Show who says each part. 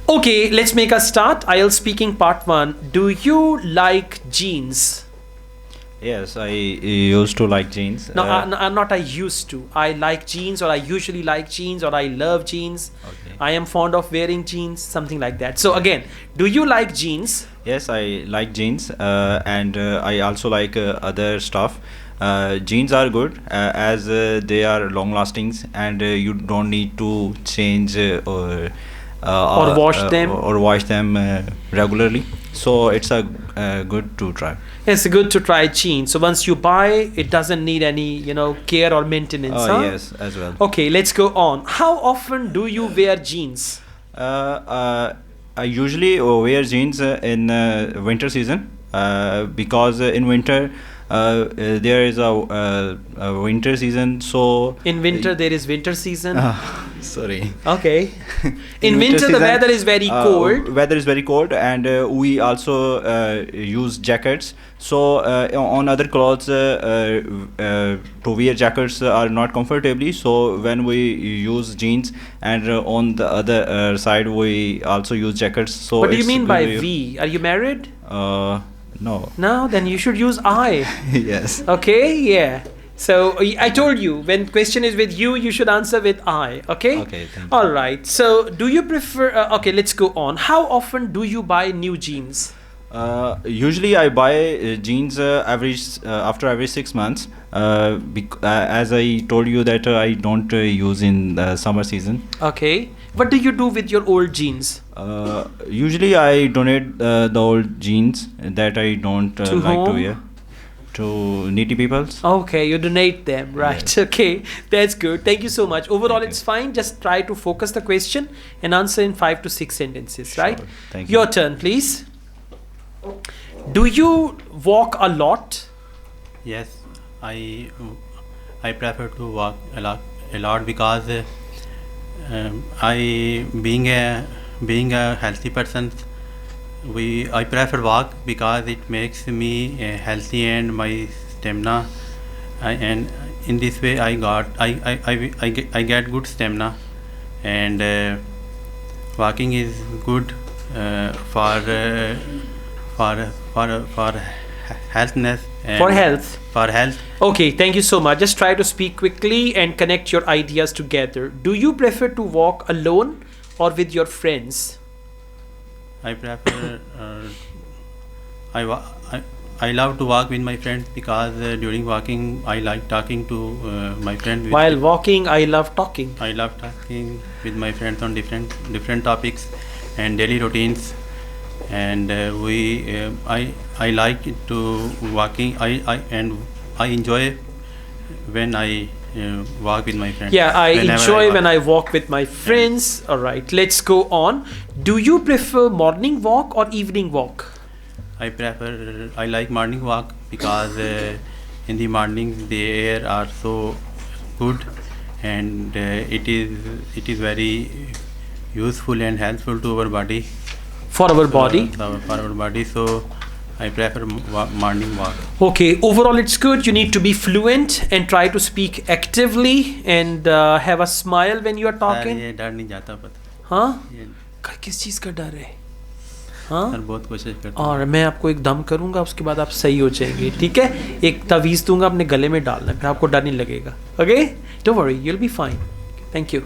Speaker 1: Okay, let's make a start. IELTS speaking part 1. Do you like jeans?
Speaker 2: Yes, I used to like jeans.
Speaker 1: No, not I used to. I like jeans, or I usually like jeans, or I love jeans.
Speaker 2: Okay.
Speaker 1: I am fond of wearing jeans, something like that. So again, do you like jeans?
Speaker 2: Yes, I like jeans, and I also like other stuff. Jeans are good as they are long lasting, and you don't need to change
Speaker 1: Or wash them
Speaker 2: regularly. So it's a good to try.
Speaker 1: It's good to try jeans. So once you buy, it doesn't need any, care or maintenance. Huh?
Speaker 2: Yes, as well.
Speaker 1: Okay, let's go on. How often do you wear jeans?
Speaker 2: I usually wear jeans in winter season because in winter there is a winter season. So
Speaker 1: in winter there is winter season.
Speaker 2: Sorry.
Speaker 1: Okay. In winter the weather is very cold.
Speaker 2: Weather is very cold, and we also use jackets. So on other clothes to wear jackets are not comfortably. So when we use jeans, and on the other side we also use jackets. So
Speaker 1: what do you mean by V? Are you married?
Speaker 2: No.
Speaker 1: No, then you should use I.
Speaker 2: Yes.
Speaker 1: Okay, yeah. So I told you, when question is with you, you should answer with I. Okay.
Speaker 2: Okay. Thank you.
Speaker 1: All right. So do you prefer? Okay, let's go on. How often do you buy new jeans?
Speaker 2: Usually I buy jeans after every 6 months. As I told you that I don't use in the summer season.
Speaker 1: Okay. What do you do with your old jeans?
Speaker 2: Usually I donate the old jeans that I don't like to wear to needy peoples.
Speaker 1: Okay, you donate them, right? Yes. Okay, that's good. Thank you so much. Overall, it's fine. Just try to focus the question and answer in 5 to 6 sentences, right?
Speaker 2: Sure. Thank you.
Speaker 1: Your turn, please. Do you walk a lot?
Speaker 3: Yes, I prefer to walk a lot because I being a healthy person, I prefer walk because it makes me healthy and my stamina, and in this way I get good stamina, and walking is good for healthness.
Speaker 1: For health.
Speaker 3: For health.
Speaker 1: Okay, thank you so much. Just try to speak quickly and connect your ideas together. Do you prefer to walk alone or with your friends?
Speaker 3: I prefer. I love to walk with my friends because during walking I like talking to my friends.
Speaker 1: While walking, I love talking.
Speaker 3: I love talking with my friends on different topics and daily routines. And I like to walking. I enjoy when I walk with my friends.
Speaker 1: Yeah, I enjoy when I walk with my friends. All right, let's go on. Do you prefer morning walk or evening walk?
Speaker 3: I like morning walk because in the morning the air are so good, and it is very useful and helpful to our body.
Speaker 1: For our body?
Speaker 3: For our body, so I prefer morning walk.
Speaker 1: Okay, overall it's good. You need to be fluent and try to speak actively and have a smile when you are talking.
Speaker 3: ये डर नहीं जाता पता.
Speaker 1: हाँ? किस चीज़ का डर है? हाँ?
Speaker 3: सर बहुत कोशिश करता हूँ.
Speaker 1: और मैं आपको एक दम करूँगा, उसके बाद आप सही हो जाएंगे, ठीक है? एक तवीज़ दूंगा, अपने गले में डालना, फिर आपको डर नहीं लगेगा. Okay? Don't worry, you'll be fine. Thank you.